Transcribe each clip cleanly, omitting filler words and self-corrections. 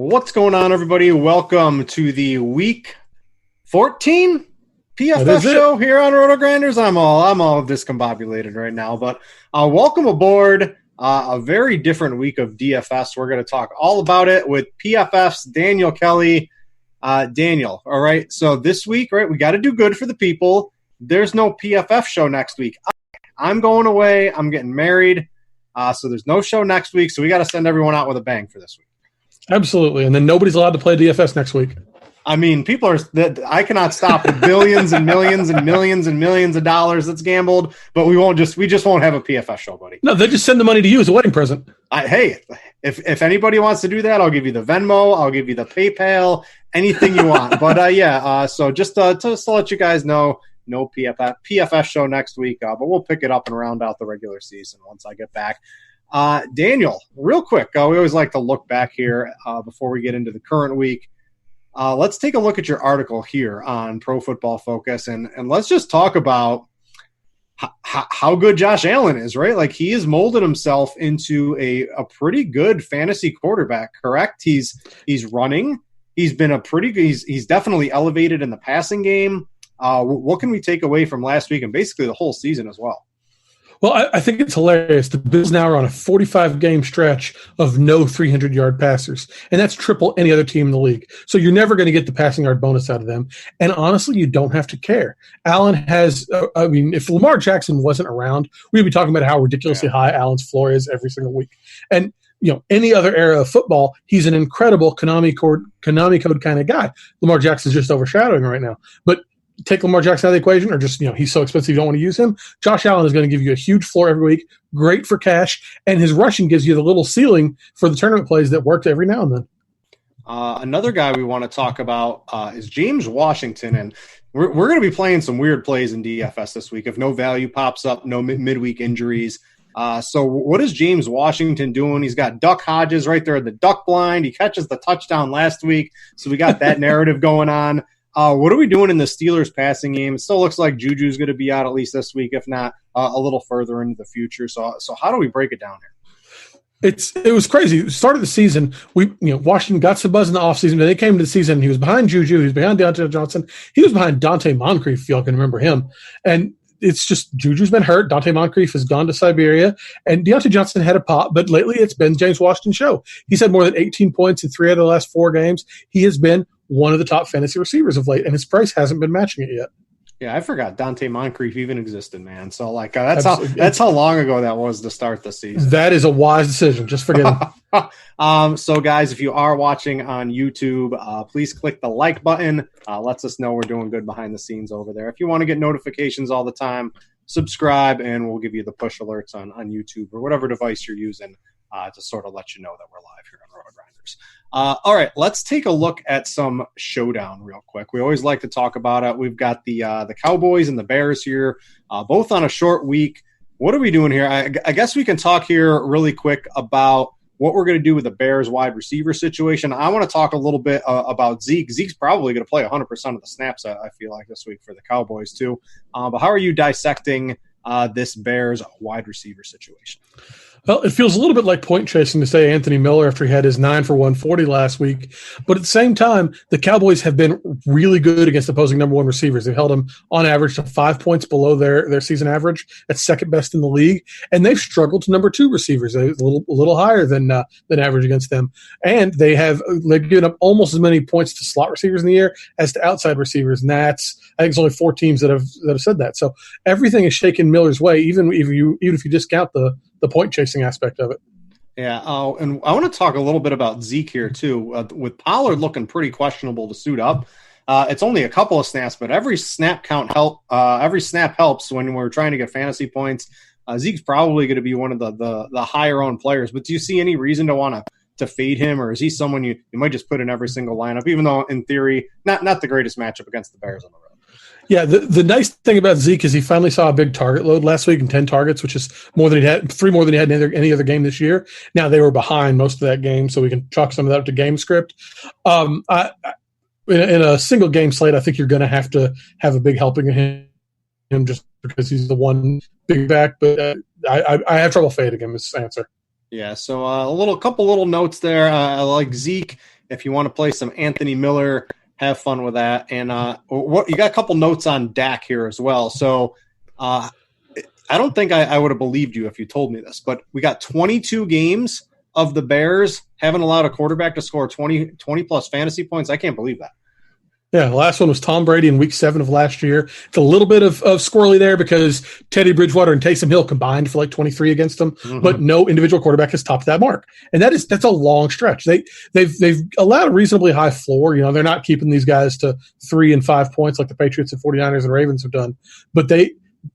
What's going on, everybody? Welcome to the Week 14 PFF show here on RotoGrinders. I'm all discombobulated right now, but welcome aboard. A very different week of DFS. We're going to talk all about it with PFF's Daniel Kelley. Daniel, all right, so this week, right, we got to do good for the people. There's no PFF show next week. I'm going away. I'm getting married, so there's no show next week, so we got to send everyone out with a bang for this week. Absolutely, and then nobody's allowed to play DFS next week. I mean, I cannot stop the billions and millions and millions and millions of dollars that's gambled, but we just won't have a PFF show, buddy. No, they just send the money to you as a wedding present. Hey, if anybody wants to do that, I'll give you the Venmo, I'll give you the PayPal, anything you want. But so just to let you guys know, no PFF show next week, but we'll pick it up and round out the regular season once I get back. Daniel, real quick, we always like to look back here before we get into the current week. Let's take a look at your article here on Pro Football Focus, and let's just talk about how good Josh Allen is, right? Like, he has molded himself into a pretty good fantasy quarterback, correct? He's running. He's been he's definitely elevated in the passing game. What can we take away from last week and basically the whole season as well? Well, I think it's hilarious. The Bills now are on a 45-game stretch of no 300-yard passers, and that's triple any other team in the league. So you're never going to get the passing yard bonus out of them. And honestly, you don't have to care. Allen has if Lamar Jackson wasn't around, we'd be talking about how ridiculously high Allen's floor is every single week. And any other era of football, he's an incredible Konami code kind of guy. Lamar Jackson's just overshadowing right now. But take Lamar Jackson out of the equation, or just, he's so expensive you don't want to use him. Josh Allen is going to give you a huge floor every week, great for cash, and his rushing gives you the little ceiling for the tournament plays that work every now and then. Another guy we want to talk about is James Washington, and we're going to be playing some weird plays in DFS this week if no value pops up, no midweek injuries. So what is James Washington doing? He's got Duck Hodges right there in the duck blind. He catches the touchdown last week, so we got that narrative going on. What are we doing in the Steelers passing game? It still looks like Juju's going to be out at least this week, if not a little further into the future. So how do we break it down here? It was crazy. Start of the season, Washington got some buzz in the offseason. Then they came to the season. He was behind Juju. He was behind Deontay Johnson. He was behind Dante Moncrief, if y'all can remember him. And it's just Juju's been hurt. Dante Moncrief has gone to Siberia. And Deontay Johnson had a pop, but lately it's been James Washington's show. He's had more than 18 points in 3 out of the last 4 games. He has been one of the top fantasy receivers of late, and his price hasn't been matching it yet. Yeah, I forgot Dante Moncrief even existed, man. So that's how long ago that was to start the season. That is a wise decision. Just forget him. So guys, if you are watching on YouTube, please click the like button. Lets us know we're doing good behind the scenes over there. If you want to get notifications all the time, subscribe, and we'll give you the push alerts on YouTube or whatever device you're using to sort of let you know that we're live here on RotoGrinders. All right, let's take a look at some Showdown real quick. We always like to talk about it. We've got the Cowboys and the Bears here, both on a short week. What are we doing here? I guess we can talk here really quick about what we're going to do with the Bears wide receiver situation. I want to talk a little bit about Zeke. Zeke's probably going to play 100% of the snaps, I feel like, this week for the Cowboys too. But how are you dissecting this Bears wide receiver situation? Well, it feels a little bit like point chasing to say Anthony Miller after he had his 9 for 140 last week. But at the same time, the Cowboys have been really good against opposing number 1 receivers. They've held them on average to 5 points below their season average. That's second best in the league. And they've struggled to number 2 receivers. They're a little higher than average against them. And they've given up almost as many points to slot receivers in the year as to outside receivers. And I think it's only 4 teams that have said that. So everything is shaken Miller's way, even if you discount the point chasing aspect of it. Yeah. And I want to talk a little bit about Zeke here too. With Pollard looking pretty questionable to suit up. It's only a couple of snaps, but every snap helps when we're trying to get fantasy points. Zeke's probably going to be one of the higher owned players, but do you see any reason to want to fade him, or is he someone you might just put in every single lineup, even though in theory, not the greatest matchup against the Bears on the road? Yeah, the nice thing about Zeke is he finally saw a big target load last week in 10 targets, which is more than he had, 3 more than he had in any other game this year. Now they were behind most of that game, so we can chalk some of that up to game script. In a single game slate, I think you're going to have a big helping of him just because he's the one big back. But I have trouble fading him. Is the answer. Yeah. So couple little notes there. I like Zeke. If you want to play some Anthony Miller, have fun with that. And you got a couple notes on Dak here as well. So I don't think I would have believed you if you told me this, but we got 22 games of the Bears haven't allowed a quarterback to score 20 plus fantasy points. I can't believe that. Yeah, the last one was Tom Brady in Week 7 of last year. It's a little bit of squirrely there because Teddy Bridgewater and Taysom Hill combined for like 23 against them, but no individual quarterback has topped that mark, and that's a long stretch. They've allowed a reasonably high floor. You know, they're not keeping these guys to 3 and 5 points like the Patriots and 49ers and Ravens have done, but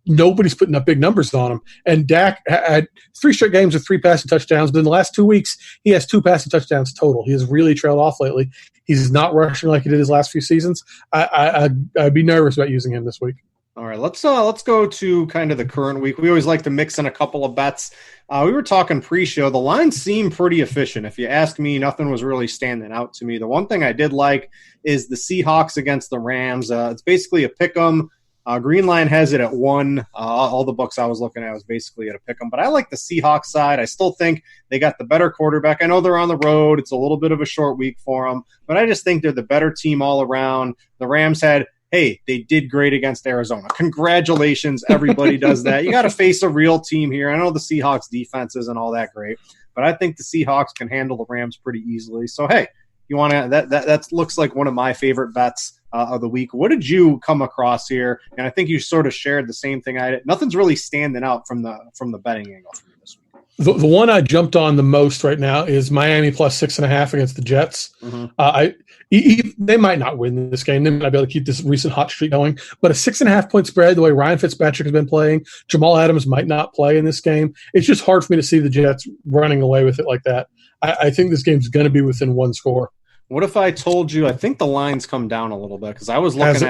nobody's putting up big numbers on him. And Dak had 3 straight games with 3 passing touchdowns, but in the last 2 weeks, he has 2 passing touchdowns total. He has really trailed off lately. He's not rushing like he did his last few seasons. I'd be nervous about using him this week. All right, let's go to kind of the current week. We always like to mix in a couple of bets. We were talking pre-show. The lines seem pretty efficient. If you ask me, nothing was really standing out to me. The one thing I did like is the Seahawks against the Rams. It's basically a pick 'em. Green Line has it at 1. All the books I was looking at was basically at a pick 'em. But I like the Seahawks side. I still think they got the better quarterback. I know they're on the road. It's a little bit of a short week for them. But I just think they're the better team all around. The Rams they did great against Arizona. Congratulations. Everybody does that. You got to face a real team here. I know the Seahawks defense isn't all that great. But I think the Seahawks can handle the Rams pretty easily. So, hey, you want to that looks like one of my favorite bets of the week. What did you come across here? And I think you sort of shared the same thing I did. Nothing's really standing out from the betting angle for me this week. The one I jumped on the most right now is Miami plus 6.5 against the Jets. They might not win this game. They might be able to keep this recent hot streak going. But a 6.5 point spread, the way Ryan Fitzpatrick has been playing, Jamal Adams might not play in this game. It's just hard for me to see the Jets running away with it like that. I think this game's going to be within 1 score. What if I told you? I think the line's come down a little bit because I was looking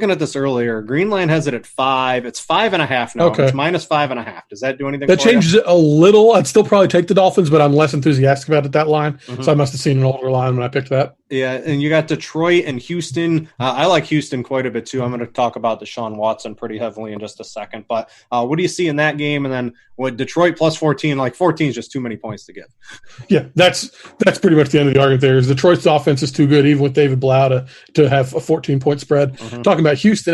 at this earlier. Green Line has it at 5. It's 5.5 now. Okay. It's minus 5.5. Does that do anything? That changes it a little. I'd still probably take the Dolphins, but I'm less enthusiastic about it, that line. So I must have seen an older line when I picked that. Yeah, and you got Detroit and Houston. I like Houston quite a bit too. I'm going to talk about Deshaun Watson pretty heavily in just a second. But what do you see in that game? And then what Detroit plus 14? Like 14 is just too many points to give. Yeah, that's pretty much the end of the argument there. Is Detroit's offense is too good, even with David Blau to have a 14-point spread. Talking about Houston,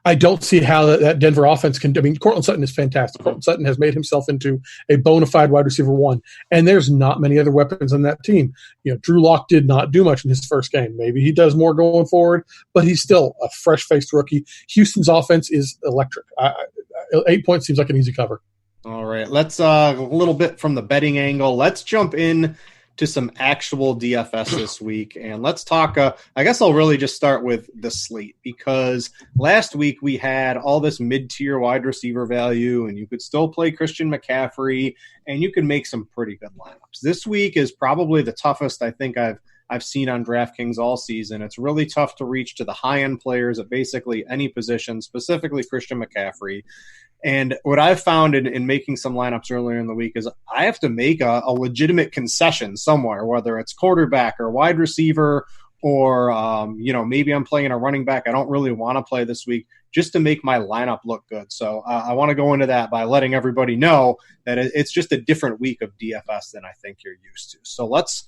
I don't see how that Denver offense can. I mean, Courtland Sutton is fantastic. Courtland Sutton has made himself into a bona fide wide receiver 1, and there's not many other weapons on that team. You know, Drew Lock did not do much in his first game. Maybe he does more going forward, but he's still a fresh-faced rookie. Houston's offense is electric. 8 points seems like an easy cover. All right, let's a little bit from the betting angle. Let's jump in to some actual DFS this week, and let's talk. I guess I'll really just start with the slate because last week we had all this mid-tier wide receiver value, and you could still play Christian McCaffrey, and you can make some pretty good lineups. This week is probably the toughest I think I've seen on DraftKings all season. It's really tough to reach to the high-end players at basically any position, specifically Christian McCaffrey. And what I've found in making some lineups earlier in the week is I have to make a legitimate concession somewhere, whether it's quarterback or wide receiver or, maybe I'm playing a running back I don't really want to play this week just to make my lineup look good. So I want to go into that by letting everybody know that it's just a different week of DFS than I think you're used to. So let's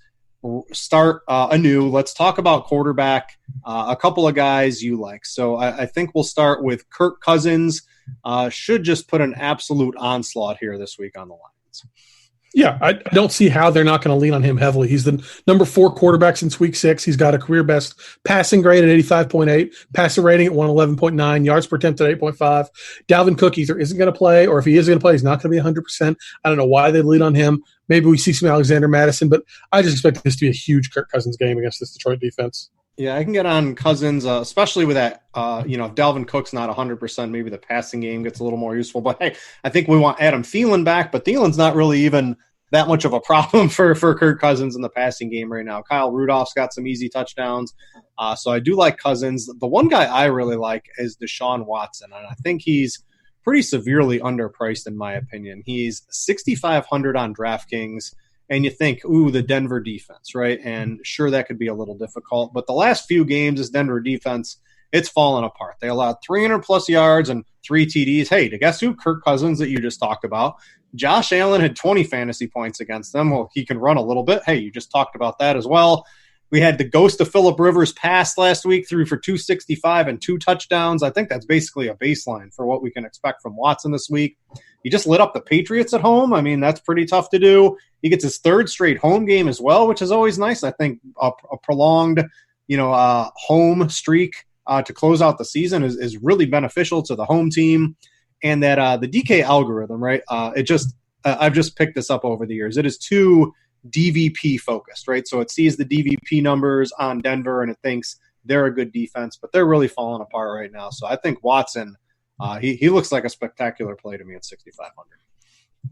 start anew. Let's talk about quarterback, a couple of guys you like. So I think we'll start with Kirk Cousins. Should just put an absolute onslaught here this week on the Lions. Yeah, I don't see how they're not going to lean on him heavily. He's the number 4 quarterback since week 6. He's got a career best passing grade at 85.8, passer rating at 111.9, yards per attempt at 8.5. Dalvin Cook either isn't going to play, or if he is going to play, he's not going to be 100%. I don't know why they lean on him. Maybe we see some Alexander Madison, but I just expect this to be a huge Kirk Cousins game against this Detroit defense. Yeah, I can get on Cousins, especially with that, if Dalvin Cook's not 100%, maybe the passing game gets a little more useful. But, hey, I think we want Adam Thielen back, but Thielen's not really even that much of a problem for Kirk Cousins in the passing game right now. Kyle Rudolph's got some easy touchdowns, so I do like Cousins. The one guy I really like is Deshaun Watson, and I think he's pretty severely underpriced in my opinion. He's 6,500 on DraftKings. And you think, ooh, the Denver defense, right? And sure, that could be a little difficult. But the last few games, this Denver defense, it's fallen apart. They allowed 300-plus yards and 3 TDs. Hey, to guess who? Kirk Cousins that you just talked about. Josh Allen had 20 fantasy points against them. Well, he can run a little bit. Hey, you just talked about that as well. We had the ghost of Phillip Rivers pass last week, threw for 265 and 2 touchdowns. I think that's basically a baseline for what we can expect from Watson this week. He just lit up the Patriots at home. I mean, that's pretty tough to do. He gets his 3rd straight home game as well, which is always nice. I think a prolonged, home streak to close out the season is really beneficial to the home team. And that the DK algorithm, right? I've just picked this up over the years. It is too DVP focused, right? So it sees the DVP numbers on Denver and it thinks they're a good defense, but they're really falling apart right now. So I think Watson, he looks like a spectacular play to me at 6,500.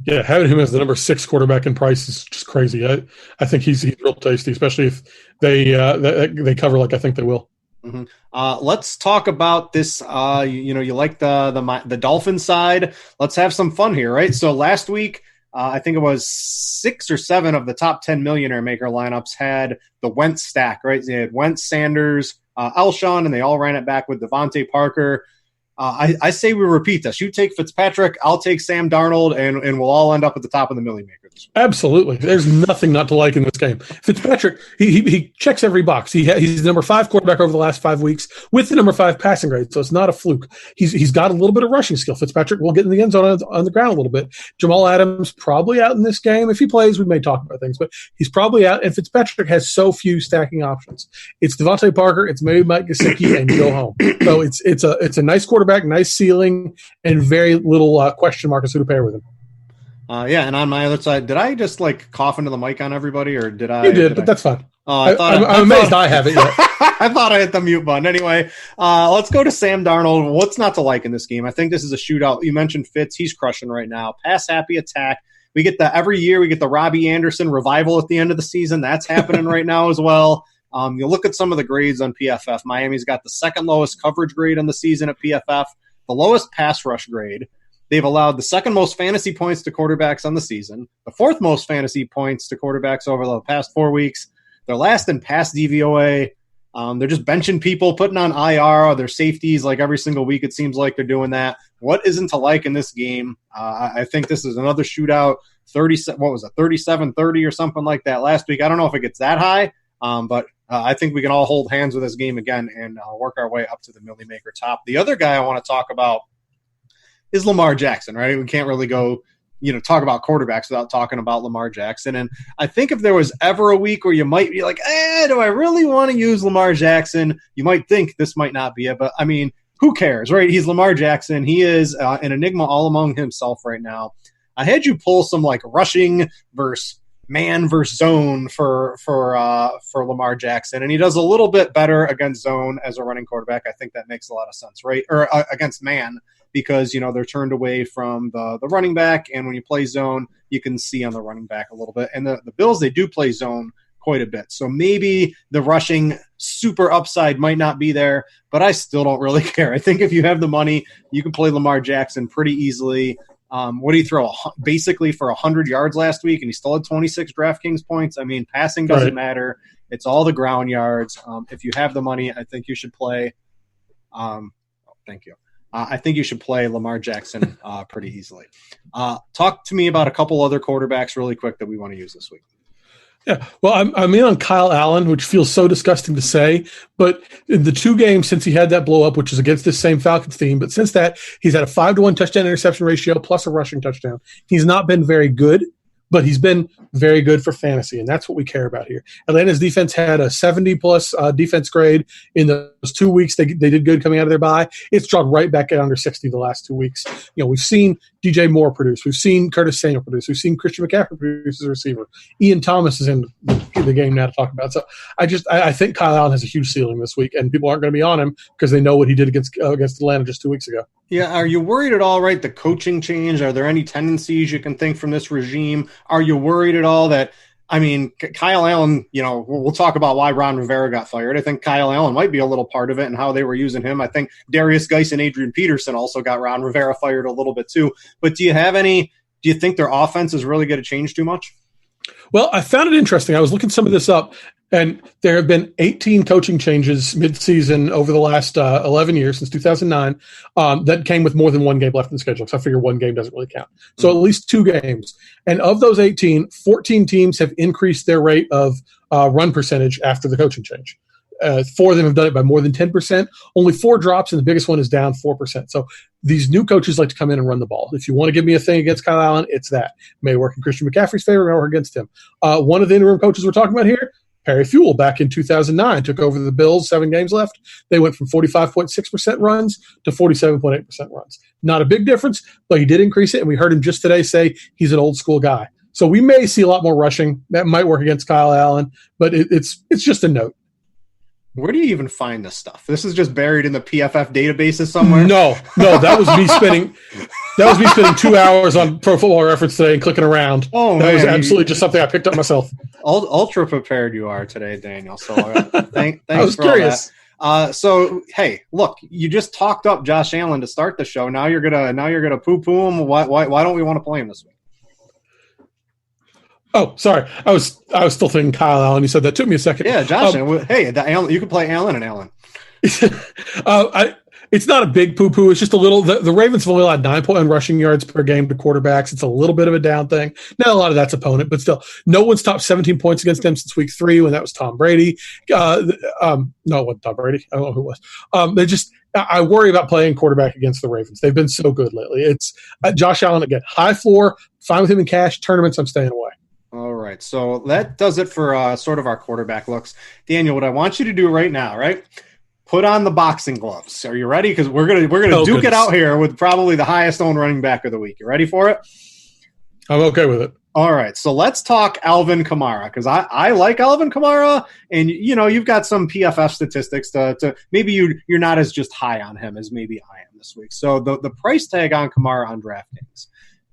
Yeah, having him as the number 6 quarterback in price is just crazy. I think he's real tasty, especially if they cover like I think they will. Mm-hmm. Let's talk about this. You like the Dolphins side. Let's have some fun here, right? So last week, I think it was 6 or 7 of the top 10 millionaire maker lineups had the Wentz stack, right? They had Wentz, Sanders, Alshon, and they all ran it back with Devontae Parker. I say we repeat this. You take Fitzpatrick, I'll take Sam Darnold, and we'll all end up at the top of the million maker this week. Absolutely. There's nothing not to like in this game. Fitzpatrick, he checks every box. He's the number 5 quarterback over the last 5 weeks with the number 5 passing grade, so it's not a fluke. He's got a little bit of rushing skill. Fitzpatrick will get in the end zone on the ground a little bit. Jamal Adams probably out in this game. If he plays, we may talk about things, but he's probably out, and Fitzpatrick has so few stacking options. It's Devontae Parker, it's maybe Mike Gesicki, and go home. So it's a nice quarterback, nice ceiling, and very little question mark as who to pair with him. And on my other side, did I just cough into the mic on everybody, or did I? You did, but that's fine. I'm amazed I haven't yet. I thought I hit the mute button. Anyway, let's go to Sam Darnold. What's not to like in this game? I think this is a shootout. You mentioned Fitz. He's crushing right now. Pass-happy attack. Every year we get the Robbie Anderson revival at the end of the season. That's happening right now as well. You look at some of the grades on PFF. Miami's got the 2nd lowest coverage grade on the season at PFF, the lowest pass rush grade. They've allowed the 2nd most fantasy points to quarterbacks on the season, the 4th most fantasy points to quarterbacks over the past 4 weeks. They're last in pass DVOA. They're just benching people, putting on IR, their safeties every single week. It seems like they're doing that. What isn't to like in this game? I think this is another shootout. 37-30 or something like that last week. I don't know if it gets that high, but I think we can all hold hands with this game again and work our way up to the Millie Maker top. The other guy I want to talk about is Lamar Jackson, right? We can't really go, talk about quarterbacks without talking about Lamar Jackson. And I think if there was ever a week where you might be like, do I really want to use Lamar Jackson? You might think this might not be it, but I mean, who cares, right? He's Lamar Jackson. He is an enigma all among himself right now. I had you pull some rushing versus man versus zone for Lamar Jackson, and he does a little bit better against zone as a running quarterback. I think that makes a lot of sense, right? Or against man, because they're turned away from the running back, and when you play zone, you can see on the running back a little bit. And the Bills, they do play zone quite a bit, so maybe the rushing super upside might not be there, but I still don't really care. I think if you have the money, you can play Lamar Jackson pretty easily. What did he throw? Basically for 100 yards last week, and he still had 26 DraftKings points. I mean, passing doesn't matter. It's all the ground yards. If you have the money, I think you should play. Thank you. I think you should play Lamar Jackson pretty easily. Talk to me about a couple other quarterbacks really quick that we want to use this week. Yeah, well, I'm in on Kyle Allen, which feels so disgusting to say, but in the 2 games since he had that blow up, which is against this same Falcons team, but since that, he's had a 5-to-1 touchdown interception ratio plus a rushing touchdown. He's not been very good, but he's been very good for fantasy, and that's what we care about here. Atlanta's defense had a 70-plus defense grade in those 2 weeks. They did good coming out of their bye. It's dropped right back at under 60 the last 2 weeks. We've seen DJ Moore produce. We've seen Curtis Samuel produce. We've seen Christian McCaffrey produce as a receiver. Ian Thomas is in the game now to talk about. So I think Kyle Allen has a huge ceiling this week, and people aren't going to be on him because they know what he did against Atlanta just 2 weeks ago. Yeah, are you worried at all, right, the coaching change? Are there any tendencies you can think from this regime? Are you worried at all that, Kyle Allen, we'll talk about why Ron Rivera got fired. I think Kyle Allen might be a little part of it and how they were using him. I think Darius Geis and Adrian Peterson also got Ron Rivera fired a little bit too. But do you think their offense is really going to change too much? Well, I found it interesting. I was looking some of this up. And there have been 18 coaching changes mid-season over the last 11 years, since 2009, that came with more than one game left in the schedule. So I figure one game doesn't really count. So at least 2 games. And of those 18, 14 teams have increased their rate of run percentage after the coaching change. 4 of them have done it by more than 10%. Only 4 drops, and the biggest one is down 4%. So these new coaches like to come in and run the ball. If you want to give me a thing against Kyle Allen, it's that. It may work in Christian McCaffrey's favor, may work against him. One of the interim coaches we're talking about here, Perry Fewell, back in 2009, took over the Bills, 7 games left. They went from 45.6% runs to 47.8% runs. Not a big difference, but he did increase it, and we heard him just today say he's an old school guy. So we may see a lot more rushing. That might work against Kyle Allen, but it's just a note. Where do you even find this stuff? This is just buried in the PFF databases somewhere? No, that was me spending 2 hours on Pro Football Reference today and clicking around. That was absolutely just something I picked up myself. Ultra prepared you are today, Daniel. So thanks I was for curious. All that. So hey, look, you just talked up Josh Allen to start the show. Now you're gonna poo-poo him. Why don't we want to play him this week? Oh, sorry. I was still thinking Kyle Allen. You said that. Took me a second. Yeah, Josh. Hey, Allen, you can play Allen and Allen. It's not a big poo-poo. It's just a little. The Ravens have only allowed 9.1 rushing yards per game to quarterbacks. It's a little bit of a down thing. Not a lot of that's opponent, but still, no one's topped 17 points against them since week 3 when that was Tom Brady. No, it wasn't Tom Brady. I don't know who it was. I worry about playing quarterback against the Ravens. They've been so good lately. It's Josh Allen again. High floor. Fine with him in cash. Tournaments, I'm staying away. All right, so that does it for sort of our quarterback looks. Daniel, what I want you to do right now, right? Put on the boxing gloves. Are you ready? Because we're gonna duke it out here with probably the highest owned running back of the week. You ready for it? I'm okay with it. All right, so let's talk Alvin Kamara, because I like Alvin Kamara, and you've got some PFF statistics to maybe you're not as just high on him as maybe I am this week. So the price tag on Kamara on DraftKings,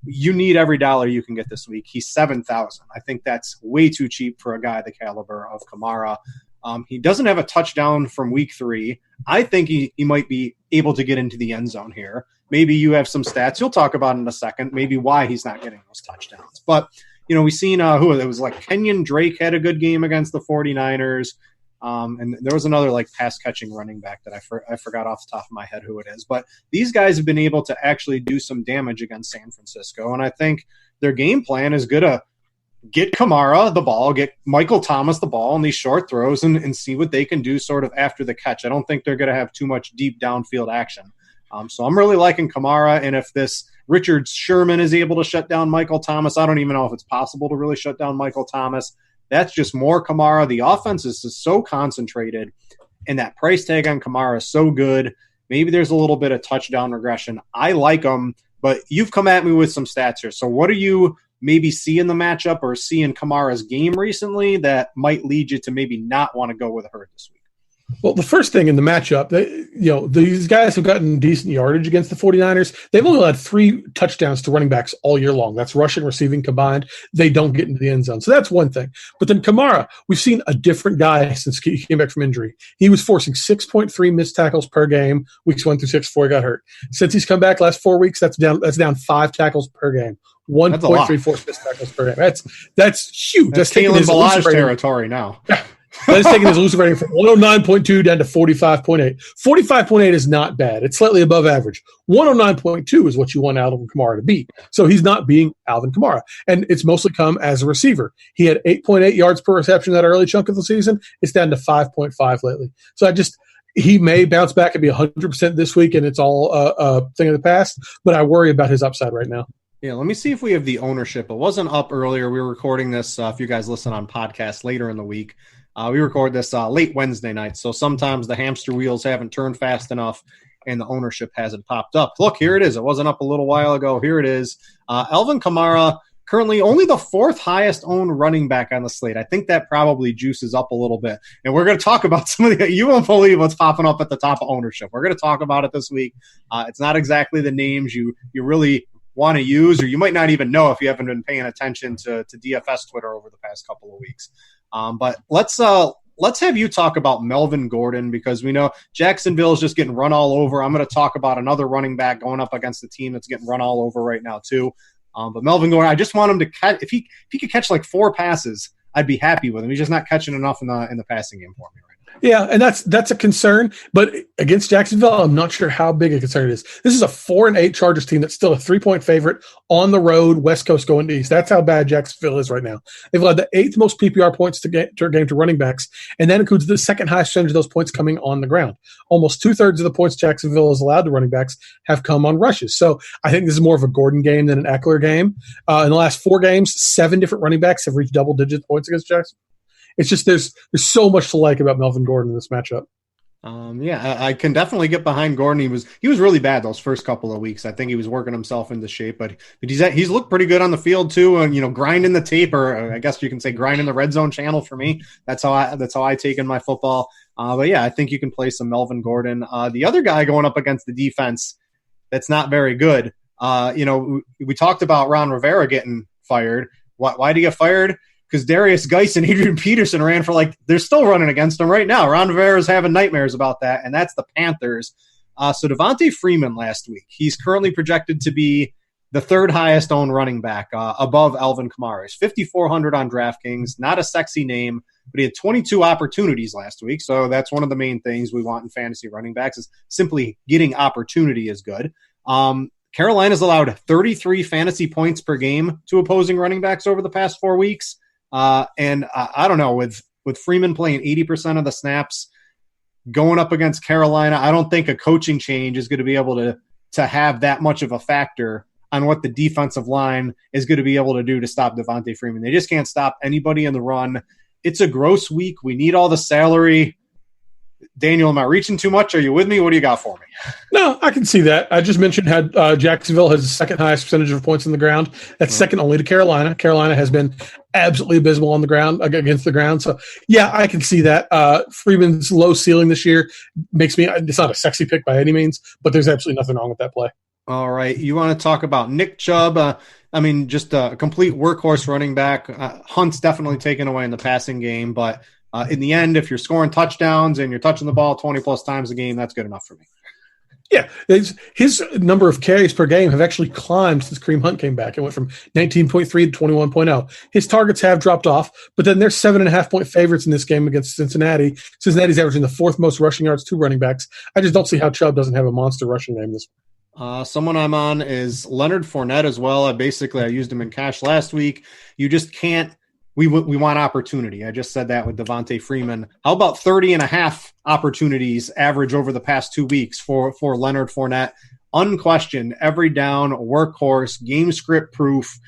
you need every dollar you can get this week. He's $7,000. I think that's way too cheap for a guy the caliber of Kamara. He doesn't have a touchdown from week 3. I think he might be able to get into the end zone here. Maybe you have some stats you'll talk about in a second, maybe why he's not getting those touchdowns. But, we've seen it was like Kenyon Drake had a good game against the 49ers. And there was another pass-catching running back that I forgot off the top of my head who it is. But these guys have been able to actually do some damage against San Francisco, and I think their game plan is going to get Kamara the ball, get Michael Thomas the ball on these short throws, and see what they can do sort of after the catch. I don't think they're going to have too much deep downfield action. So I'm really liking Kamara, and if this Richard Sherman is able to shut down Michael Thomas, I don't even know if it's possible to really shut down Michael Thomas. That's just more Kamara. The offense is just so concentrated, and that price tag on Kamara is so good. Maybe there's a little bit of touchdown regression. I like him, but you've come at me with some stats here. So what do you maybe see in the matchup or see in Kamara's game recently that might lead you to maybe not want to go with Hurd this week? Well, the first thing in the matchup, these guys have gotten decent yardage against the 49ers. They've only had 3 touchdowns to running backs all year long. That's rushing, receiving combined. They don't get into the end zone. So that's one thing. But then Kamara, we've seen a different guy since he came back from injury. He was forcing 6.3 missed tackles per game, weeks 1 through 6 before he got hurt. Since he's come back last 4 weeks, that's down 5 tackles per game. 1.3 forced missed tackles per game. That's huge. That's Kalen Balazs territory now. That is taking his elusive rating from 109.2 down to 45.8. 45.8 is not bad. It's slightly above average. 109.2 is what you want Alvin Kamara to be. So he's not being Alvin Kamara. And it's mostly come as a receiver. He had 8.8 yards per reception that early chunk of the season. It's down to 5.5 lately. So he may bounce back and be 100% this week, and it's all a thing of the past. But I worry about his upside right now. Yeah, let me see if we have the ownership. It wasn't up earlier. We were recording this, if you guys listen on podcasts later in the week. We record this late Wednesday night, so sometimes the hamster wheels haven't turned fast enough and the ownership hasn't popped up. Look, here it is. It wasn't up a little while ago. Here it is. Alvin Kamara, currently only the 4th highest owned running back on the slate. I think that probably juices up a little bit. And we're going to talk about some of the – you won't believe what's popping up at the top of ownership. We're going to talk about it this week. It's not exactly the names you really want to use, or you might not even know if you haven't been paying attention to DFS Twitter over the past couple of weeks. But let's have you talk about Melvin Gordon, because we know Jacksonville is just getting run all over. I'm going to talk about another running back going up against a team that's getting run all over right now too. But Melvin Gordon, I just want him to catch. If he could catch 4 passes, I'd be happy with him. He's just not catching enough in the passing game for me right now. Yeah, and that's a concern. But against Jacksonville, I'm not sure how big a concern it is. This is a 4-8 Chargers team that's still a 3-point favorite on the road, West Coast going to East. That's how bad Jacksonville is right now. They've allowed the 8th most PPR points to game to running backs, and that includes the second highest percentage of those points coming on the ground. Almost 2/3 of the points Jacksonville has allowed to running backs have come on rushes. So I think this is more of a Gordon game than an Eckler game. In the last 4 games, 7 different running backs have reached double-digit points against Jacksonville. It's just there's so much to like about Melvin Gordon in this matchup. I can definitely get behind Gordon. He was really bad those first couple of weeks. I think he was working himself into shape, but he's looked pretty good on the field too. And grinding the tape, or I guess you can say grinding the red zone channel for me. That's how I take in my football. But yeah, I think you can play some Melvin Gordon. The other guy going up against the defense that's not very good. We talked about Ron Rivera getting fired. Why did he get fired? Because Darius Geis and Adrian Peterson ran for they're still running against him right now. Ron Rivera's having nightmares about that, and that's the Panthers. So Devontae Freeman last week, he's currently projected to be the 3rd highest owned running back above Alvin Kamara. He's 5,400 on DraftKings, not a sexy name, but he had 22 opportunities last week. So that's one of the main things we want in fantasy running backs is simply getting opportunity is good. Carolina's allowed 33 fantasy points per game to opposing running backs over the past 4 weeks. And I don't know, with Freeman playing 80% of the snaps going up against Carolina, I don't think a coaching change is going to be able to have that much of a factor on what the defensive line is going to be able to do to stop Devontae Freeman. They just can't stop anybody in the run. It's a gross week. We need all the salary. Daniel, am I reaching too much? Are you with me? What do you got for me? No, I can see that. I just mentioned how Jacksonville has the 2nd highest percentage of points on the ground. That's second only to Carolina. Carolina has been absolutely abysmal on the ground against the ground. So, yeah, I can see that. Freeman's low ceiling this year makes me – it's not a sexy pick by any means, but there's absolutely nothing wrong with that play. All right. You want to talk about Nick Chubb? Just a complete workhorse running back. Hunt's definitely taken away in the passing game, but – in the end, if you're scoring touchdowns and you're touching the ball 20-plus times a game, that's good enough for me. Yeah, his number of carries per game have actually climbed since Kareem Hunt came back. It went from 19.3 to 21.0. His targets have dropped off, but then they're 7.5-point favorites in this game against Cincinnati. Cincinnati's averaging the 4th most rushing yards to running backs. I just don't see how Chubb doesn't have a monster rushing game this week. Someone I'm on is Leonard Fournette as well. I used him in cash last week. You just can't. We want opportunity. I just said that with Devontae Freeman. How about 30.5 opportunities average over the past 2 weeks for Leonard Fournette? Unquestioned, every down, workhorse, game script proof,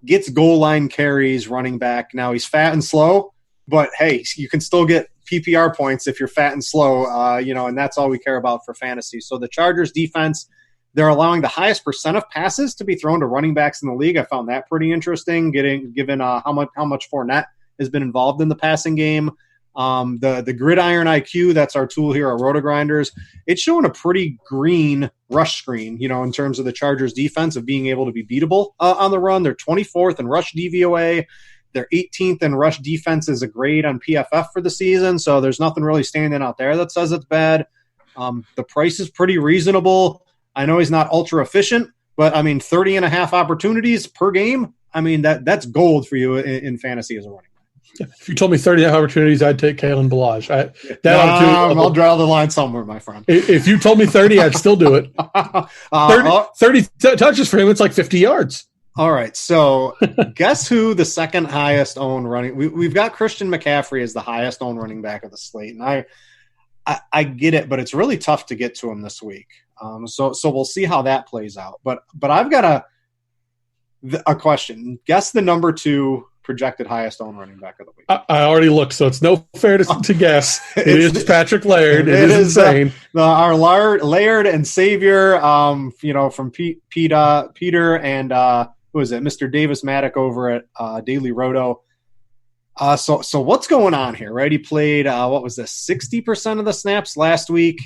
gets goal line carries, running back. Now he's fat and slow, but hey, you can still get PPR points if you're fat and slow, and that's all we care about for fantasy. So the Chargers defense, they're allowing the highest percent of passes to be thrown to running backs in the league. I found that pretty interesting, given how much Fournette has been involved in the passing game. The Gridiron IQ, that's our tool here at RotoGrinders, it's showing a pretty green rush screen, in terms of the Chargers defense of being able to be beatable on the run. They're 24th in rush DVOA. They're 18th in rush defense as a grade on PFF for the season. So there's nothing really standing out there that says it's bad. The price is pretty reasonable. I know he's not ultra efficient, but 30.5 opportunities per game. That's gold for you in fantasy as a running back. If you told me 30 opportunities, I'd take Kalen Ballage. I'll draw the line somewhere, my friend. If you told me 30, I'd still do it. 30 touches for him, it's like 50 yards. All right, so guess who the 2nd highest owned running? We've got Christian McCaffrey as the highest owned running back of the slate, and I get it, but it's really tough to get to him this week. So we'll see how that plays out. But I've got a question. Guess the number 2 projected highest owned running back of the week. I already looked, so it's no fair to guess. It is Patrick Laird. It is insane. Our Laird and Savior, from Peter and who is it, Mr. Davis Maddock over at Daily Roto. So what's going on here, right? He played 60% of the snaps last week.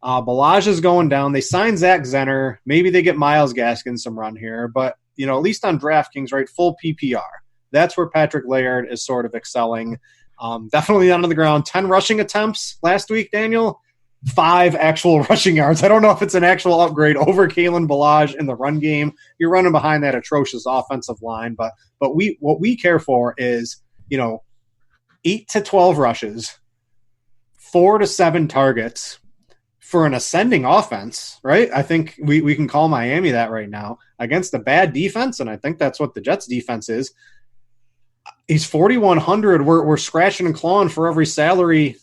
Ballage is going down. They signed Zach Zenner. Maybe they get Myles Gaskin some run here, but at least on DraftKings, right? Full PPR. That's where Patrick Laird is sort of excelling. Definitely on the ground. 10 rushing attempts last week, Daniel. 5 actual rushing yards. I don't know if it's an actual upgrade over Kalen Ballage in the run game. You're running behind that atrocious offensive line, but what we care for is, 8 to 12 rushes, 4 to 7 targets for an ascending offense, right? I think we can call Miami that right now against a bad defense, and I think that's what the Jets defense is. He's 4,100. We're scratching and clawing for every salary,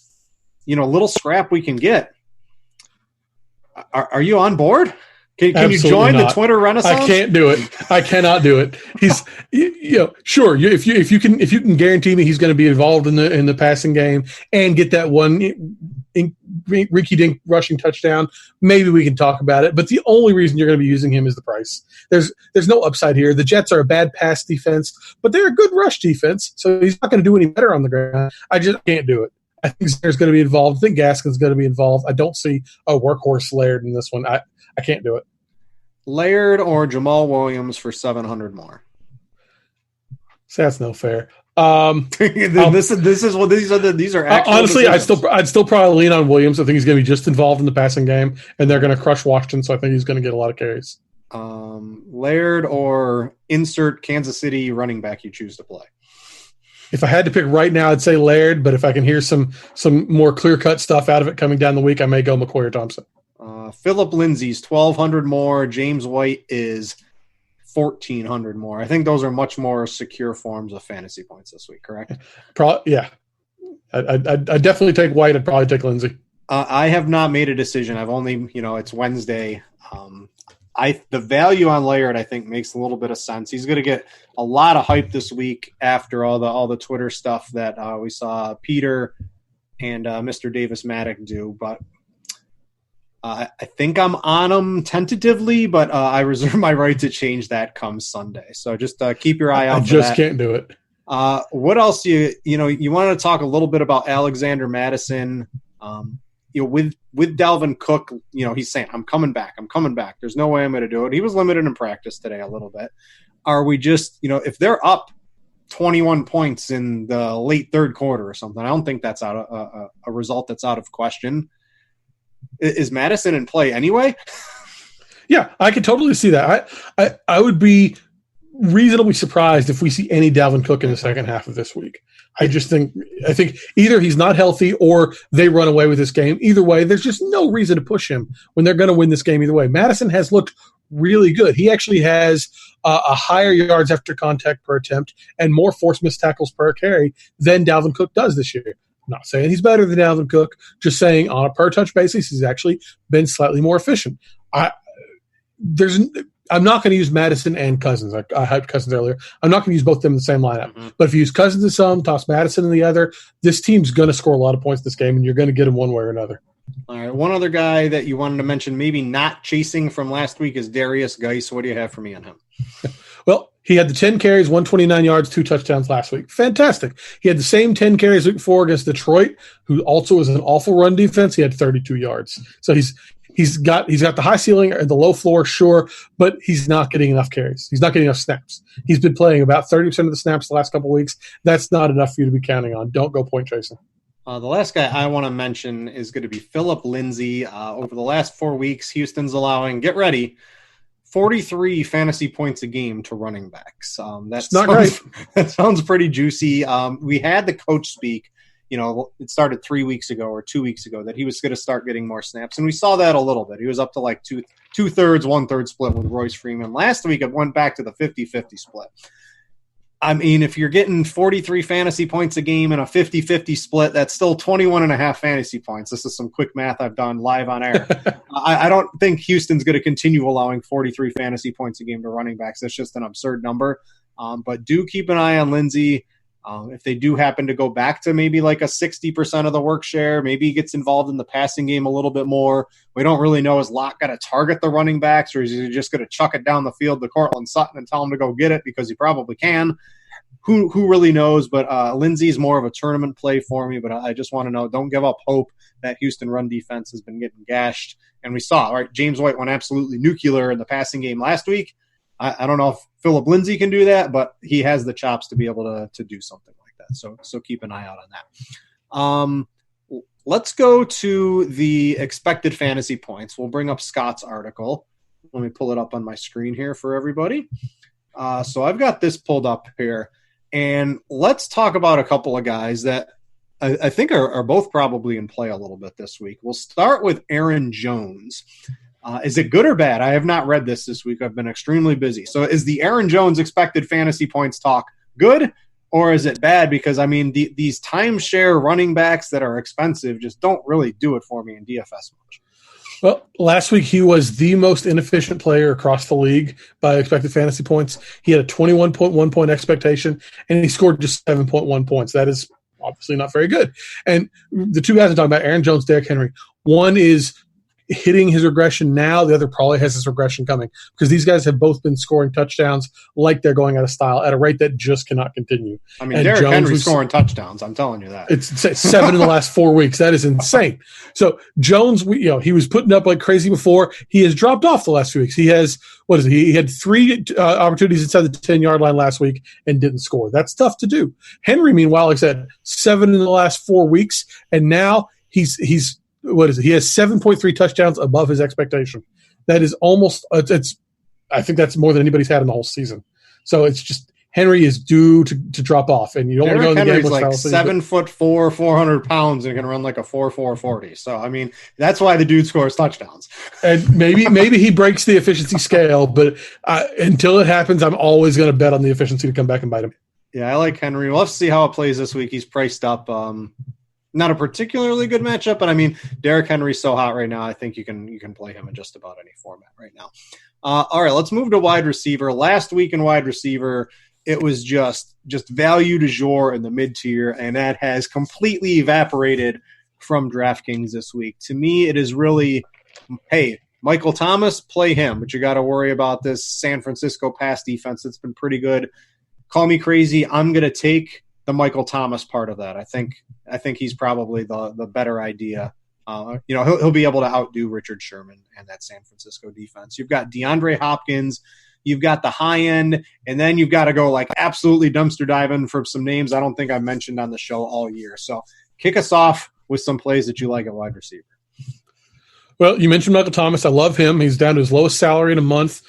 little scrap we can get. Are you on board? Can you join the Twitter renaissance? I can't do it. I cannot do it. He's, sure. If you can guarantee me he's going to be involved in the passing game and get that one Ricky Dink rushing touchdown, maybe we can talk about it. But the only reason you're going to be using him is the price. There's no upside here. The Jets are a bad pass defense, but they're a good rush defense. So he's not going to do any better on the ground. I just can't do it. I think Zayre's going to be involved. I think Gaskin's going to be involved. I don't see a workhorse Laird in this one. I can't do it. Laird or Jamal Williams for 700 more. So that's no fair. These are actual honestly decisions. I'd still probably lean on Williams. I think he's going to be just involved in the passing game, and they're going to crush Washington. So I think he's going to get a lot of carries. Laird or insert Kansas City running back you choose to play. If I had to pick right now, I'd say Laird. But if I can hear some more clear cut stuff out of it coming down the week, I may go McCoy or Thompson. Philip Lindsay's 1,200 more. James White is 1,400 more. I think those are much more secure forms of fantasy points this week, correct? Yeah. I'd definitely take White. I'd probably take Lindsay. I have not made a decision. I've only, it's Wednesday. The value on Laird, I think, makes a little bit of sense. He's going to get a lot of hype this week after all the Twitter stuff that we saw Peter and Mr. Davis Maddock do. But I think I'm on him tentatively, but I reserve my right to change that come Sunday. So just keep your eye out for that. I just can't do it. What else you wanted to talk a little bit about Alexander Mattison. With Dalvin Cook, he's saying, I'm coming back. There's no way I'm going to do it. He was limited in practice today a little bit. Are we just, if they're up 21 points in the late third quarter or something, I don't think that's a result that's out of question. Is Madison in play anyway? Yeah, I could totally see that. I would be reasonably surprised if we see any Dalvin Cook in the second half of this week. I think either he's not healthy or they run away with this game. Either way, there's just no reason to push him when they're going to win this game either way. Madison has looked really good. He actually has a higher yards after contact per attempt and more forced missed tackles per carry than Dalvin Cook does this year. I'm not saying he's better than Dalvin Cook, just saying on a per touch basis, he's actually been slightly more efficient. I'm not going to use Madison and Cousins. I hyped Cousins earlier. I'm not going to use both of them in the same lineup. Mm-hmm. But if you use Cousins in some, toss Madison in the other, this team's going to score a lot of points this game, and you're going to get them one way or another. All right. One other guy that you wanted to mention, maybe not chasing from last week, is Darius Geis. What do you have for me on him? Well, he had the 10 carries, 129 yards, 2 touchdowns last week. Fantastic. He had the same 10 carries week before against Detroit, who also is an awful run defense. He had 32 yards. So he's got the high ceiling and the low floor, sure, but he's not getting enough carries. He's not getting enough snaps. He's been playing about 30% of the snaps the last couple of weeks. That's not enough for you to be counting on. Don't go point chasing. The last guy I want to mention is going to be Philip Lindsay. Over the last 4 weeks, Houston's allowing, get ready, 43 fantasy points a game to running backs. That's not great. That sounds pretty juicy. We had the coach speak. It started 3 weeks ago or 2 weeks ago that he was going to start getting more snaps. And we saw that a little bit. He was up to like two-thirds, one-third split with Royce Freeman. Last week, it went back to the 50-50 split. I mean, if you're getting 43 fantasy points a game and a 50-50 split, that's still 21 and a half fantasy points. This is some quick math I've done live on air. I don't think Houston's going to continue allowing 43 fantasy points a game to running backs. That's just an absurd number. But do keep an eye on Lindsay. If they do happen to go back to maybe like a 60% of the work share, maybe he gets involved in the passing game a little bit more. We don't really know, is Locke going to target the running backs, or is he just going to chuck it down the field to Cortland Sutton and tell him to go get it because he probably can? Who really knows? But Lindsay's more of a tournament play for me, but I just want to know, don't give up hope. That Houston run defense has been getting gashed. And we saw, right, James White went absolutely nuclear in the passing game last week. I don't know if Philip Lindsay can do that, but he has the chops to be able to do something like that. So keep an eye out on that. Let's go to the expected fantasy points. We'll bring up Scott's article. Let me pull it up on my screen here for everybody. So I've got this pulled up here. And let's talk about a couple of guys that I think are both probably in play a little bit this week. We'll start with Aaron Jones. Is it good or bad? I have not read this week. I've been extremely busy. So is the Aaron Jones expected fantasy points talk good, or is it bad? Because, I mean, these timeshare running backs that are expensive just don't really do it for me in DFS much. Well, last week he was the most inefficient player across the league by expected fantasy points. He had a 21.1 point expectation, and he scored just 7.1 points. That is obviously not very good. And the two guys I'm talking about, Aaron Jones, Derrick Henry, one is hitting his regression now. The other probably has his regression coming because these guys have both been scoring touchdowns like they're going out of style at a rate that just cannot continue. I mean, Derrick Henry's scoring touchdowns. I'm telling you that. It's 7 in the last 4 weeks. That is insane. So Jones, he was putting up like crazy before. He has dropped off the last few weeks. He has, he had 3 opportunities inside the 10-yard line last week and didn't score. That's tough to do. Henry, meanwhile, like I said, 7 in the last 4 weeks, and now he's he has 7.3 touchdowns above his expectation. That is almost I think that's more than anybody's had in the whole season. So it's just Henry is due to drop off, and you don't want to go in the game with like 7'4", 400 pounds, and can run like a 4.40. 40. So I mean, that's why the dude scores touchdowns. And maybe he breaks the efficiency scale, but until it happens, I'm always going to bet on the efficiency to come back and bite him. Yeah, I like Henry. We'll have to see how it plays this week. He's priced up. Not a particularly good matchup, but I mean, Derrick Henry's so hot right now. I think you can play him in just about any format right now. All right, let's move to wide receiver. Last week in wide receiver, it was just value du jour in the mid-tier, and that has completely evaporated from DraftKings this week. To me, it is really, hey, Michael Thomas, play him, but you got to worry about this San Francisco pass defense that's been pretty good. Call me crazy. I'm going to take the Michael Thomas part of that. I think he's probably the better idea. He'll be able to outdo Richard Sherman and that San Francisco defense. You've got DeAndre Hopkins, you've got the high end, and then you've got to go like absolutely dumpster diving for some names I don't think I've mentioned on the show all year. So kick us off with some plays that you like at wide receiver. Well, you mentioned Michael Thomas. I love him. He's down to his lowest salary in a month.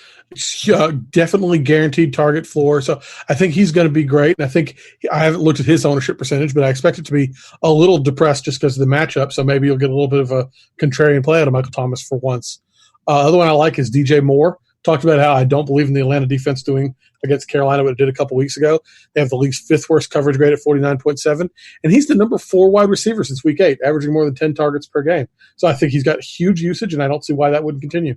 Definitely guaranteed target floor. So I think he's going to be great. And I think I haven't looked at his ownership percentage, but I expect it to be a little depressed just because of the matchup. So maybe you'll get a little bit of a contrarian play out of Michael Thomas for once. Other one I like is DJ Moore. Talked about how I don't believe in the Atlanta defense doing against Carolina what it did a couple weeks ago. They have the league's 5th worst coverage grade at 49.7. And he's the number 4 wide receiver since week 8, averaging more than 10 targets per game. So I think he's got huge usage, and I don't see why that wouldn't continue.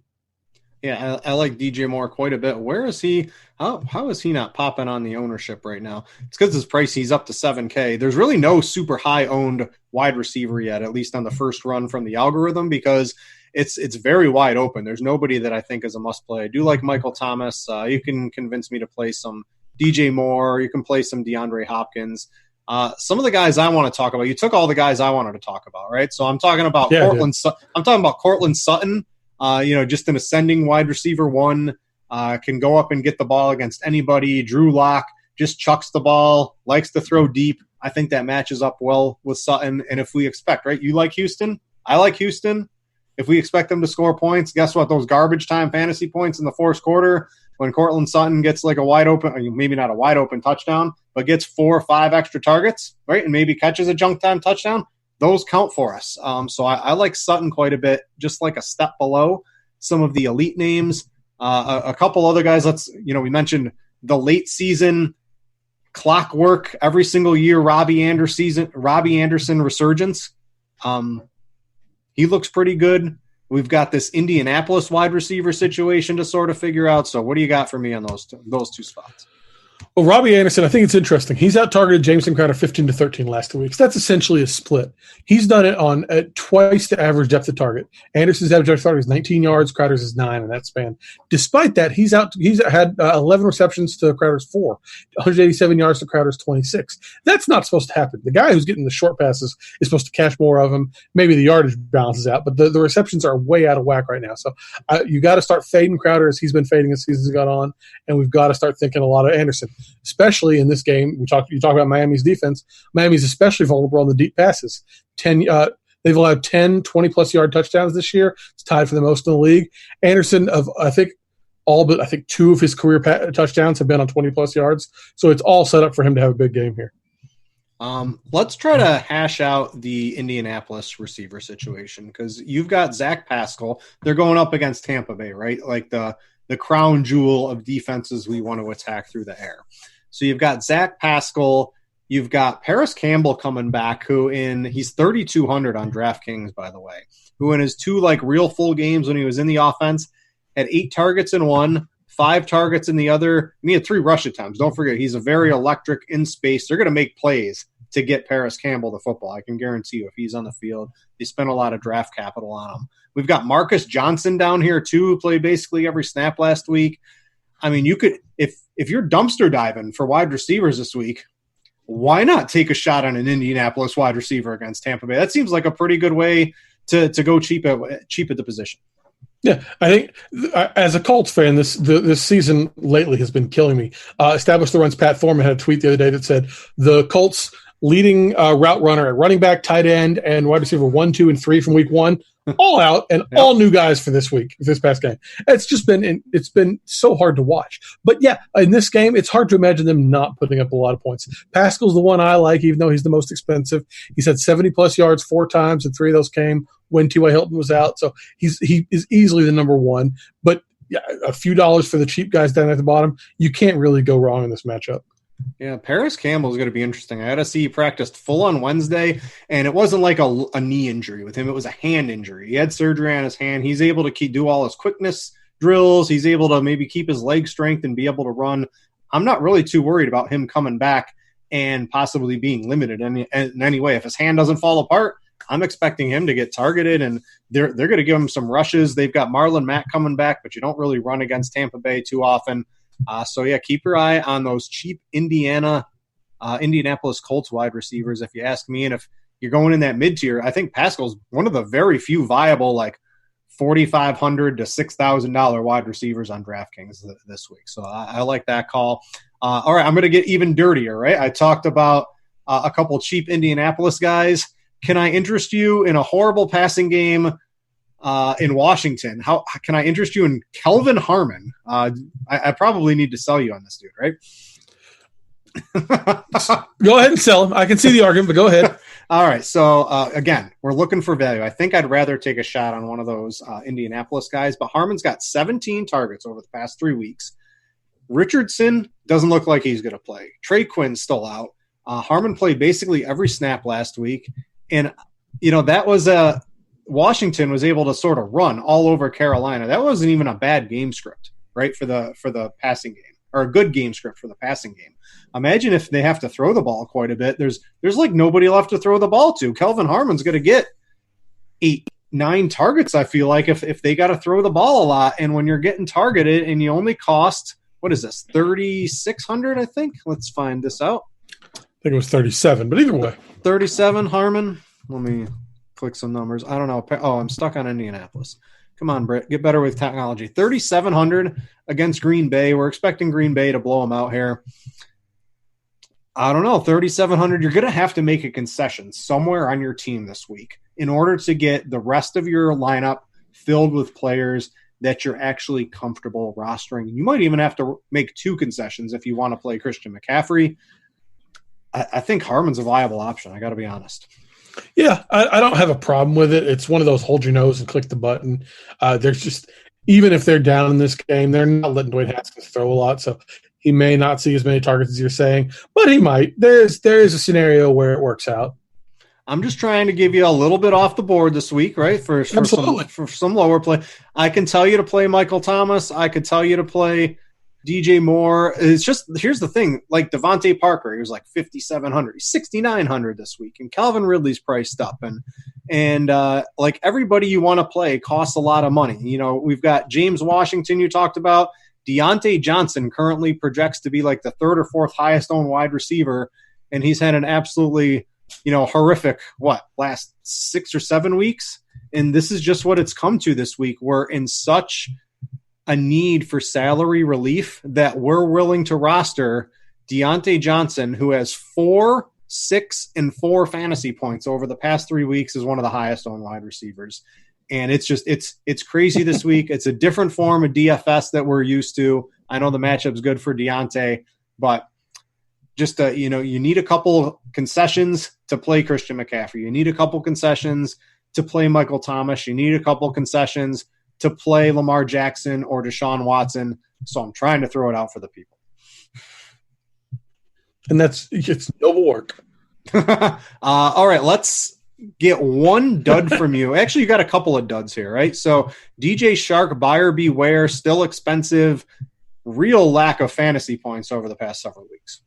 Yeah, I like DJ Moore quite a bit. Where is he? How is he not popping on the ownership right now? It's because his price, he's up to $7K. There's really no super high owned wide receiver yet, at least on the first run from the algorithm, because it's very wide open. There's nobody that I think is a must play. I do like Michael Thomas. You can convince me to play some DJ Moore. You can play some DeAndre Hopkins. Some of the guys I want to talk about. You took all the guys I wanted to talk about, right? So I'm talking about Cortland. I'm talking about Cortland Sutton. Just an ascending wide receiver 1, can go up and get the ball against anybody. Drew Lock just chucks the ball, likes to throw deep. I think that matches up well with Sutton. And if we expect, right, you like Houston? I like Houston. If we expect them to score points, guess what? Those garbage time fantasy points in the fourth quarter, when Cortland Sutton gets like a wide open, or maybe not a wide open touchdown, but gets 4 or 5 extra targets, right, and maybe catches a junk time touchdown, those count for us. So I like Sutton quite a bit, just like a step below some of the elite names. A couple other guys, we mentioned the late season clockwork every single year, Robbie Anderson resurgence. He looks pretty good. We've got this Indianapolis wide receiver situation to sort of figure out. So what do you got for me on those two spots? Well, Robbie Anderson, I think it's interesting. He's out-targeted Jameson Crowder 15 to 13 last 2 weeks. That's essentially a split. He's done it on twice the average depth of target. Anderson's average depth of target is 19 yards. Crowder's is 9 in that span. Despite that, he's had 11 receptions to Crowder's 4, 187 yards to Crowder's 26. That's not supposed to happen. The guy who's getting the short passes is supposed to catch more of them. Maybe the yardage balances out, but the receptions are way out of whack right now. So you got to start fading Crowder as he's been fading as season's gone on, and we've got to start thinking a lot of Anderson. Especially in this game, you talk about Miami's defense. Miami's especially vulnerable on the deep passes. They've allowed 10 20-plus yard touchdowns this year. It's tied for the most in the league. Anderson, of I think All but I think 2 of his career touchdowns have been on 20-plus yards. So it's all set up for him to have a big game here. Let's try to hash out the Indianapolis receiver situation, because you've got Zach Pascal. They're going up against Tampa Bay, right? Like the crown jewel of defenses we want to attack through the air. So you've got Zach Pascal. You've got Paris Campbell coming back, he's 3,200 on DraftKings, by the way, who in his 2 like real full games when he was in the offense had 8 targets in one, 5 targets in the other, and he had 3 rush attempts. Don't forget, he's a very electric in space. They're going to make plays to get Paris Campbell the football. I can guarantee you if he's on the field. They spent a lot of draft capital on him. We've got Marcus Johnson down here too, who played basically every snap last week. I mean, you could, if you're dumpster diving for wide receivers this week, why not take a shot on an Indianapolis wide receiver against Tampa Bay? That seems like a pretty good way to go cheap at the position. Yeah, I think as a Colts fan, this season lately has been killing me. Establish the Run's Pat Foreman had a tweet the other day that said the Colts leading route runner at running back, tight end, and wide receiver 1, 2, and 3 from week 1, all out, and all new guys for this past game. It's been so hard to watch. But yeah, in this game, it's hard to imagine them not putting up a lot of points. Pascal's the one I like, even though he's the most expensive. He's had 70-plus yards 4 times, and 3 of those came when T.Y. Hilton was out. So he is easily the number 1. But yeah, a few dollars for the cheap guys down at the bottom, you can't really go wrong in this matchup. Yeah, Paris Campbell is going to be interesting. I had to see he practiced full on Wednesday, and it wasn't like a knee injury with him. It was a hand injury. He had surgery on his hand. He's able to do all his quickness drills. He's able to maybe keep his leg strength and be able to run. I'm not really too worried about him coming back and possibly being limited in any way. If his hand doesn't fall apart, I'm expecting him to get targeted, and they're going to give him some rushes. They've got Marlon Mack coming back, but you don't really run against Tampa Bay too often. So, yeah, keep your eye on those cheap Indianapolis Colts wide receivers, if you ask me. And if you're going in that mid-tier, I think Pascal's one of the very few viable, like, $4,500 to $6,000 wide receivers on DraftKings this week. So I like that call. All right, I'm going to get even dirtier, right? I talked about a couple cheap Indianapolis guys. Can I interest you in a horrible passing game in Washington? How can I interest you in Kelvin Harmon? I probably need to sell you on this dude, right? Go ahead and sell him. I can see the argument, but go ahead. All right. So, again, we're looking for value. I think I'd rather take a shot on one of those Indianapolis guys, but Harmon's got 17 targets over the past 3 weeks. Richardson doesn't look like he's going to play. Trey Quinn's still out. Harmon played basically every snap last week. And, that was Washington was able to sort of run all over Carolina. That wasn't even a bad game script, right, for the passing game, or a good game script for the passing game. Imagine if they have to throw the ball quite a bit. There's like nobody left to throw the ball to. Kelvin Harmon's going to get 8-9 targets, I feel like, if they got to throw the ball a lot. And when you're getting targeted and you only cost, what is this, $3,600, I think? Let's find this out. I think it was 37, but either way. 37, Harmon. Let me click some numbers. I don't know. Oh, I'm stuck on Indianapolis. Come on, Britt. Get better with technology. 3,700 against Green Bay. We're expecting Green Bay to blow them out here. I don't know. 3,700. You're going to have to make a concession somewhere on your team this week in order to get the rest of your lineup filled with players that you're actually comfortable rostering. You might even have to make 2 concessions if you want to play Christian McCaffrey. I think Harmon's a viable option. I got to be honest. Yeah, I don't have a problem with it. It's one of those hold your nose and click the button. There's just, even if they're down in this game, they're not letting Dwayne Haskins throw a lot, so he may not see as many targets as you're saying, but he might. There is a scenario where it works out. I'm just trying to give you a little bit off the board this week, right? For some lower play. I can tell you to play Michael Thomas. I could tell you to play DJ Moore. It's just, here's the thing, like Devontae Parker, he was like 5,700. He's 6,900 this week, and Calvin Ridley's priced up, and like everybody you want to play costs a lot of money. We've got James Washington you talked about. Deontay Johnson currently projects to be like the 3rd or 4th highest owned wide receiver, and he's had an absolutely horrific last 6 or 7 weeks, and this is just what it's come to this week. We're in such a need for salary relief that we're willing to roster Deontay Johnson, who has 4, 6, and 4 fantasy points over the past 3 weeks, is one of the highest owned wide receivers. And it's crazy this week. It's a different form of DFS that we're used to. I know the matchup's good for Deontay, but just you need a couple concessions to play Christian McCaffrey. You need a couple concessions to play Michael Thomas. You need a couple concessions to play Lamar Jackson or Deshaun Watson. So I'm trying to throw it out for the people. And it's noble work. All right, let's get one dud from you. Actually, you got a couple of duds here, right? So DJ Shark, buyer beware, still expensive, real lack of fantasy points over the past several weeks.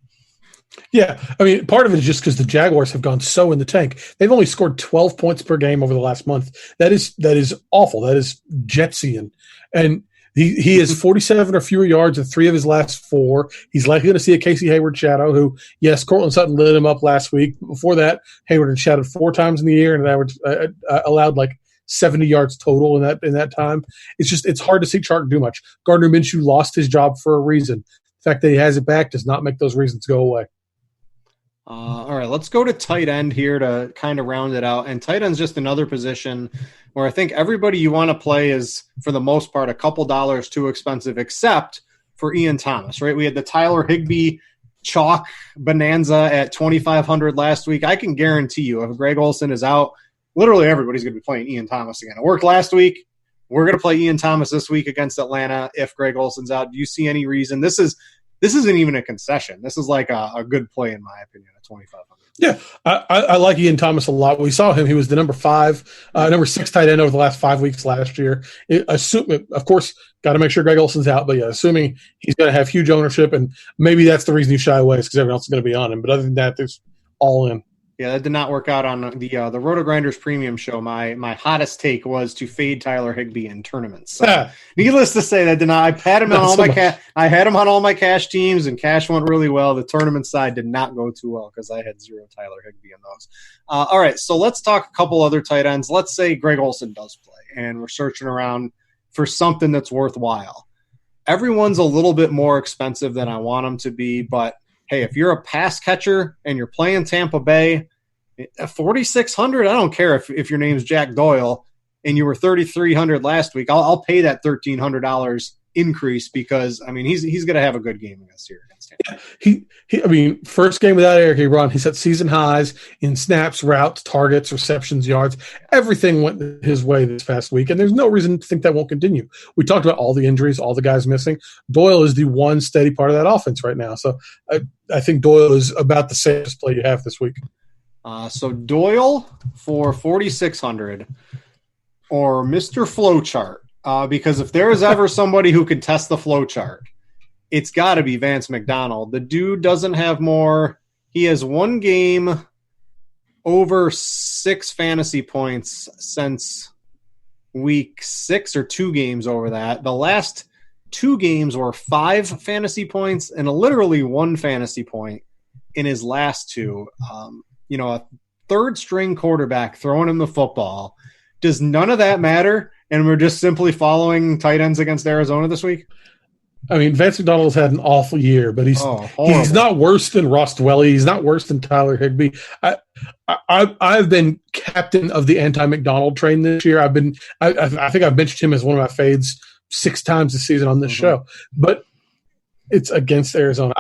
Yeah, I mean, part of it is just because the Jaguars have gone so in the tank. They've only scored 12 points per game over the last month. That is awful. That is Jetsian. And he has 47 or fewer yards in 3 of his last 4. He's likely going to see a Casey Hayward shadow, who, yes, Cortland Sutton lit him up last week. Before that, Hayward had shadowed 4 times in the year and averaged allowed like 70 yards total in that time. It's hard to see Chark do much. Gardner Minshew lost his job for a reason. The fact that he has it back does not make those reasons go away. All right, let's go to tight end here to kind of round it out. And tight end's just another position where I think everybody you want to play is, for the most part, a couple dollars too expensive, except for Ian Thomas, right? We had the Tyler Higbee chalk bonanza at $2,500 last week. I can guarantee you if Greg Olsen is out, literally everybody's going to be playing Ian Thomas again. It worked last week. We're going to play Ian Thomas this week against Atlanta if Greg Olsen's out. Do you see any reason? This isn't even a concession. This is like a good play, in my opinion, at $2,500. Yeah, I like Ian Thomas a lot. We saw him. He was the number 6 tight end over the last 5 weeks last year. Of course, got to make sure Greg Olsen's out. But, yeah, assuming he's going to have huge ownership, and maybe that's the reason you shy away is because everyone else is going to be on him. But other than that, there's all in. Yeah, that did not work out on the RotoGrinders premium show. My hottest take was to fade Tyler Higbee in tournaments. So, needless to say, that did not. I had him on all my I had him on all my cash teams, and cash went really well. The tournament side did not go too well because I had 0 Tyler Higbee in those. All right, so let's talk a couple other tight ends. Let's say Greg Olsen does play, and we're searching around for something that's worthwhile. Everyone's a little bit more expensive than I want them to be, but hey, if you're a pass catcher and you're playing Tampa Bay, at $4,600, I don't care if your name's Jack Doyle and you were $3,300 last week. I'll pay that $1,300 increase because, I mean, he's going to have a good game against Tampa. Yeah, first game without Eric Ebron, he set season highs in snaps, routes, targets, receptions, yards. Everything went his way this past week, and there's no reason to think that won't continue. We talked about all the injuries, all the guys missing. Doyle is the one steady part of that offense right now. So I think Doyle is about the safest play you have this week. So Doyle for $4,600 or Mr. Flowchart, because if there is ever somebody who can test the flowchart, it's got to be Vance McDonald. The dude doesn't have more. He has one game over 6 fantasy points since week 6 or 2 games over that. The last 2 games were 5 fantasy points and literally 1 fantasy point in his last 2. A third-string quarterback throwing him the football. Does none of that matter, and we're just simply following tight ends against Arizona this week? I mean, Vance McDonald's had an awful year, but he's not worse than Ross Dwelly. He's not worse than Tyler Higbee. I've been captain of the anti-McDonald train this year. I think I've mentioned him as one of my fades 6 times this season on this show, but it's against Arizona.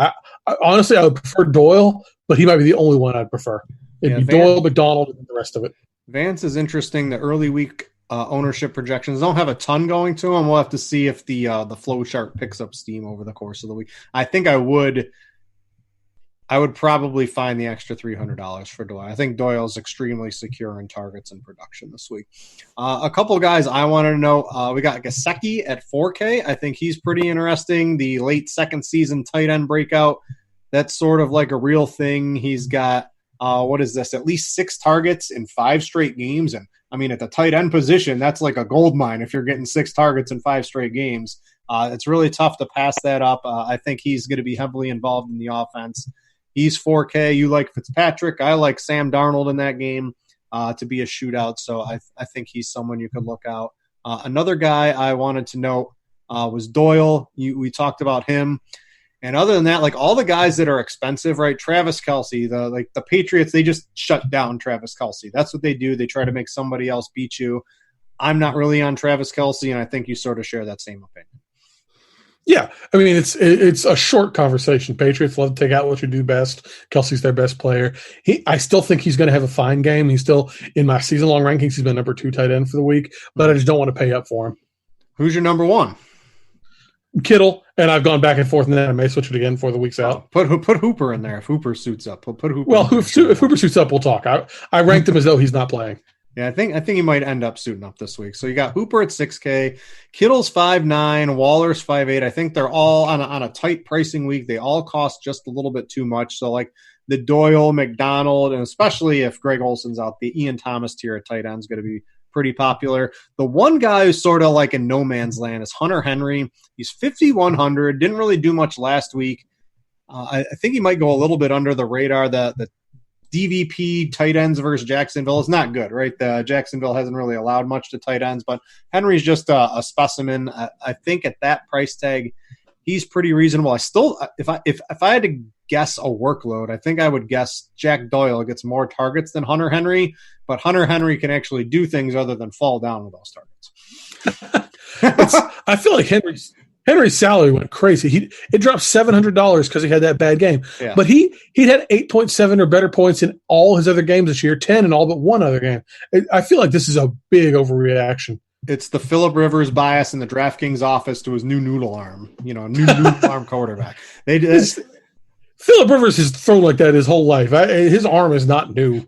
Honestly, I would prefer Doyle, but he might be the only one I'd prefer. It'd be Doyle, McDonald, and the rest of it. Vance is interesting. The early week ownership projections don't have a ton going to them. We'll have to see if the flow chart picks up steam over the course of the week. I think I would probably find the extra $300 for Doyle. I think Doyle's extremely secure in targets and production this week. A couple of guys I wanted to know. We got Gesicki at $4K. I think he's pretty interesting. The late second season tight end breakout. That's sort of like a real thing. He's got, at least 6 targets in 5 straight games. And, I mean, at the tight end position, that's like a gold mine if you're getting 6 targets in 5 straight games. It's really tough to pass that up. I think he's going to be heavily involved in the offense. He's 4K. You like Fitzpatrick. I like Sam Darnold in that game to be a shootout. So I think he's someone you could look out. Another guy I wanted to note was Doyle. We talked about him. And other than that, like all the guys that are expensive, right? Travis Kelce, the Patriots, they just shut down Travis Kelce. That's what they do. They try to make somebody else beat you. I'm not really on Travis Kelce, and I think you sort of share that same opinion. Yeah, I mean, it's a short conversation. Patriots love to take out what you do best. Kelsey's their best player. I still think he's going to have a fine game. He's still, in my season-long rankings, he's been number 2 tight end for the week, but I just don't want to pay up for him. Who's your number 1? Kittle, and I've gone back and forth, and then I may switch it again before the week's out. Put Hooper in there if Hooper suits up. Put Hooper. Well, if Hooper suits up, we'll talk. I ranked him as though he's not playing. Yeah, I think he might end up suiting up this week. So you got Hooper at 6K, Kittle's 5.9, Waller's 5.8. I think they're all on a tight pricing week. They all cost just a little bit too much. So like the Doyle, McDonald, and especially if Greg Olson's out, the Ian Thomas tier at tight end is going to be pretty popular. The one guy who's sort of like in no man's land is Hunter Henry. He's 5,100. Didn't really do much last week. I think he might go a little bit under the radar. The DVP tight ends versus Jacksonville is not good, right? Jacksonville hasn't really allowed much to tight ends, but Henry's just a specimen. I think at that price tag, he's pretty reasonable. I still, if I had to guess a workload, I think I would guess Jack Doyle gets more targets than Hunter Henry, but Hunter Henry can actually do things other than fall down with those targets. I feel like Henry's salary went crazy. It dropped $700 because he had that bad game. Yeah. But he'd had 8.7 or better points in all his other games this year, 10 in all but one other game. I feel like this is a big overreaction. It's the Phillip Rivers bias in the DraftKings office to his new noodle arm, noodle arm quarterback. Phillip Rivers has thrown like that his whole life. His arm is not new.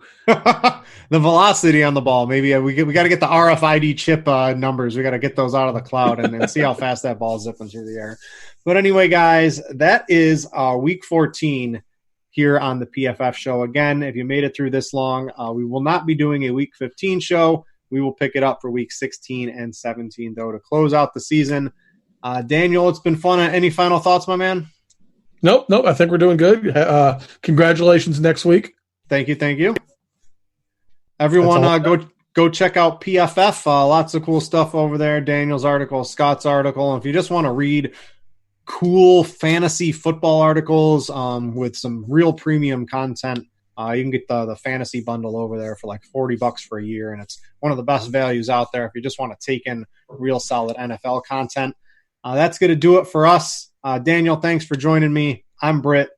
The velocity on the ball. Maybe we got to get the RFID chip numbers. We got to get those out of the cloud and see how fast that ball's zipping through the air. But anyway, guys, that is week 14 here on the PFF show. Again, if you made it through this long, we will not be doing a week 15 show. We will pick it up for week 16 and 17, though, to close out the season. Daniel, it's been fun. Any final thoughts, my man? Nope. I think we're doing good. Congratulations next week. Thank you. Everyone, go check out PFF. Lots of cool stuff over there. Daniel's article, Scott's article. And if you just want to read cool fantasy football articles with some real premium content, you can get the fantasy bundle over there for like $40 for a year. And it's one of the best values out there if you just want to take in real solid NFL content. That's going to do it for us. Daniel, thanks for joining me. I'm Brit,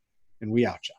and we out, y'all.